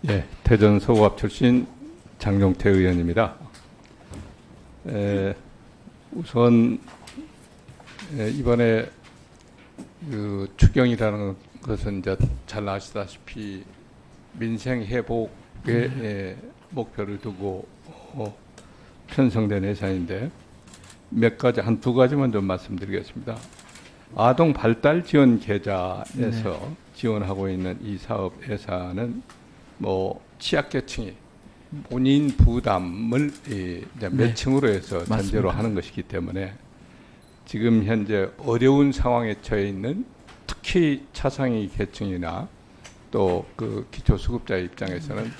예, 대전 서구갑 출신 장용태 의원입니다. 우선 이번에 그 추경이라는 것은 이제 잘 아시다시피 민생 회복의 목표를 두고 편성된 예산인데 몇 가지 한 두 가지만 좀 말씀드리겠습니다. 아동 발달 지원 계좌에서 지원하고 있는 이 사업 예산은 뭐 취약계층이 본인 부담을 이제 매칭으로 해서 전제로 하는 것이기 때문에 지금 현재 어려운 상황에 처해 있는 특히 차상위 계층이나 또 그 기초수급자 입장에서는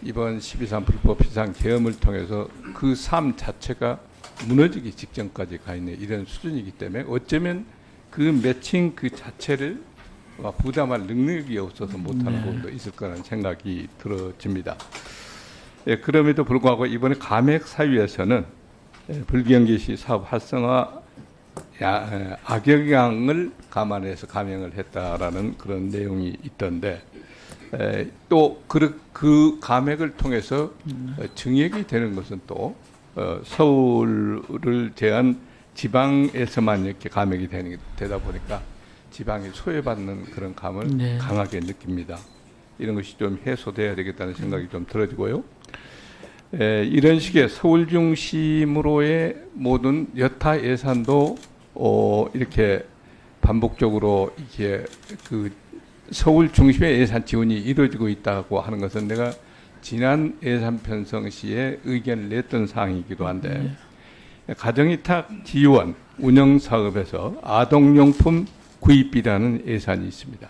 이번 12.3 불법 비상 계엄을 통해서 그 삶 자체가 무너지기 직전까지 가 있는 이런 수준이기 때문에 어쩌면 그 매칭 그 자체를 부담할 능력이 없어서 못하는 부분도 있을 거라는 생각이 들어집니다. 예, 그럼에도 불구하고 이번에 감액 사유에서는 불경기시 사업 활성화 악영향을 감안해서 감행을 했다라는 그런 내용이 있던데 또 그 감액을 통해서 증액이 되는 것은 또 서울을 제한 지방에서만 이렇게 감액이 되다 보니까 지방이 소외받는 그런 감을 강하게 느낍니다. 이런 것이 좀 해소돼야 되겠다는 생각이 좀 들어지고요. 이런 식의 서울 중심으로의 모든 여타 예산도 이렇게 반복적으로 이게 그 서울 중심의 예산 지원이 이루어지고 있다고 하는 것은 내가 지난 예산 편성 시에 의견을 냈던 사항이기도 한데 가정위탁 지원 운영 사업에서 아동용품 구입비라는 예산이 있습니다.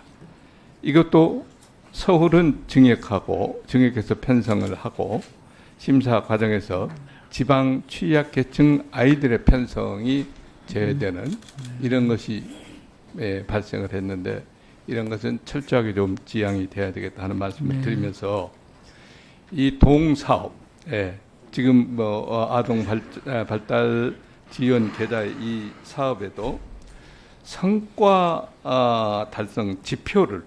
이것도 서울은 증액해서 편성을 하고 심사 과정에서 지방 취약계층 아이들의 편성이 제외되는 이런 것이 발생을 했는데 이런 것은 철저하게 좀 지양이 돼야 되겠다 하는 말씀을 드리면서 이 동사업, 지금 뭐 아동 발달 지원 계좌 이 사업에도 성과 달성 지표를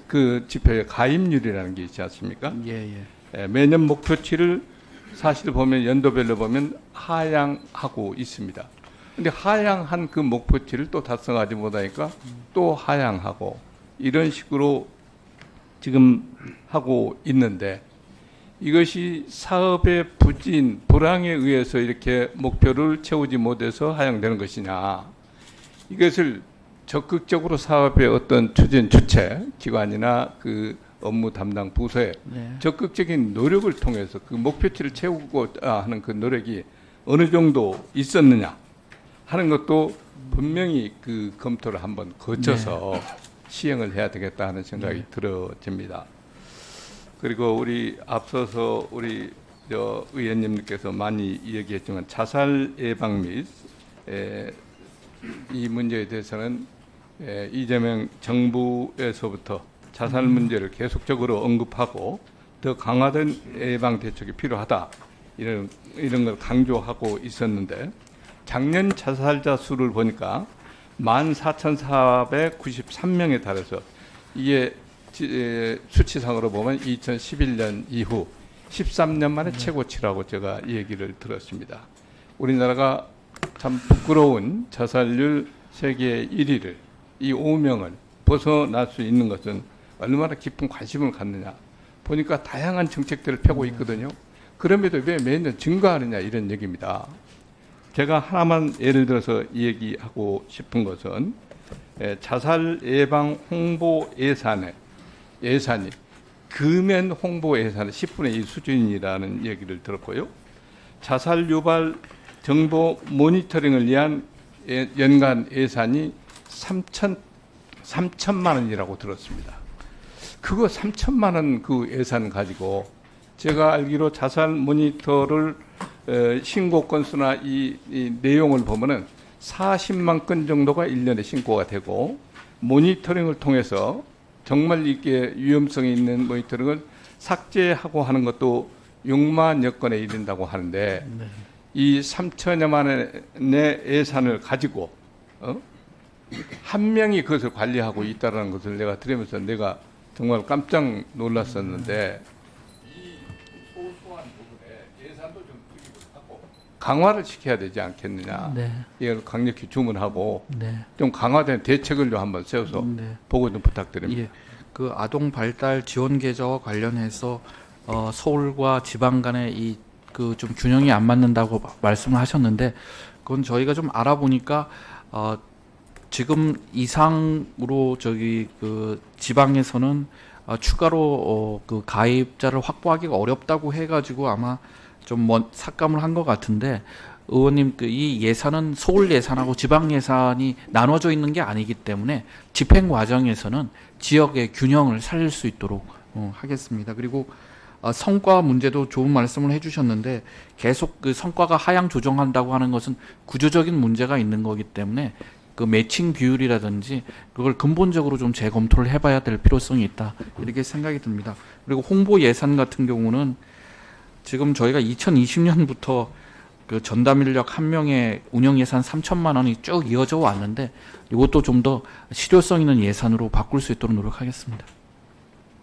그 지표의 가입률이라는 게 있지 않습니까? 매년 목표치를 사실 보면 연도별로 보면 하향하고 있습니다. 근데 하향한 그 목표치를 또 달성하지 못하니까 또 하향하고 이런 식으로 지금 하고 있는데 이것이 사업의 부진, 불황에 의해서 이렇게 목표를 채우지 못해서 하향되는 것이냐. 이것을 적극적으로 사업의 어떤 추진 주체, 기관이나 그 업무 담당 부서의 적극적인 노력을 통해서 그 목표치를 채우고자 하는 그 노력이 어느 정도 있었느냐 하는 것도 분명히 그 검토를 한번 거쳐서 시행을 해야 되겠다 하는 생각이 들어집니다. 그리고 우리 앞서서 우리 의원님께서 많이 얘기했지만 자살 예방 및 이 문제에 대해서는 이재명 정부에서부터 자살 문제를 계속적으로 언급하고 더 강화된 예방 대책이 필요하다 이런 걸 강조하고 있었는데 작년 자살자 수를 보니까 14,493명에 달해서 이게 수치상으로 보면 2011년 이후 13년 만에 최고치라고 제가 얘기를 들었습니다. 우리나라가 참 부끄러운 자살률 세계 1위를 이 5명을 벗어날 수 있는 것은 얼마나 깊은 관심을 갖느냐 보니까 다양한 정책들을 펴고 있거든요. 그럼에도 왜 매년 증가하느냐 이런 얘기입니다. 제가 하나만 예를 들어서 얘기하고 싶은 것은 자살 예방 홍보 예산이 금연 홍보 예산의 10분의 1 수준이라는 얘기를 들었고요. 자살 유발 정보 모니터링을 위한 연간 예산이 3천만 원이라고 들었습니다. 그거 3천만 원 그 예산 가지고 제가 알기로 자살 모니터를 신고 건수나 이 내용을 보면은 40만 건 정도가 1년에 신고가 되고 모니터링을 통해서 정말 이게 위험성이 있는 모니터링을 삭제하고 하는 것도 6만여 건에 이른다고 하는데 이 3천여만 원의 예산을 가지고 한 명이 그것을 관리하고 있다는 것을 내가 들으면서 내가 정말 깜짝 놀랐었는데 이 소소한 부분에 예산도 좀 투입을 하고 강화를 시켜야 되지 않겠느냐. 네. 이걸 강력히 주문하고 네. 좀 강화된 대책을 좀 한번 세워서 네. 보고 좀 부탁드립니다. 예. 그 아동 발달 지원 계좌와 관련해서 서울과 지방 간의 이 그 좀 균형이 안 맞는다고 말씀을 하셨는데 그건 저희가 좀 알아보니까 지금 이상으로 저기 그 지방에서는 추가로 그 가입자를 확보하기가 어렵다고 해가지고 아마 좀 삭감을 한 것 같은데 의원님 그 이 예산은 서울 예산하고 지방 예산이 나눠져 있는 게 아니기 때문에 집행 과정에서는 지역의 균형을 살릴 수 있도록 하겠습니다. 그리고 성과 문제도 좋은 말씀을 해주셨는데 계속 그 성과가 하향 조정한다고 하는 것은 구조적인 문제가 있는 거기 때문에 그 매칭 비율이라든지 그걸 근본적으로 좀 재검토를 해봐야 될 필요성이 있다 이렇게 생각이 듭니다. 그리고 홍보 예산 같은 경우는 지금 저희가 2020년부터 그 전담 인력 한 명의 운영 예산 3천만 원이 쭉 이어져 왔는데 이것도 좀 더 실효성 있는 예산으로 바꿀 수 있도록 노력하겠습니다.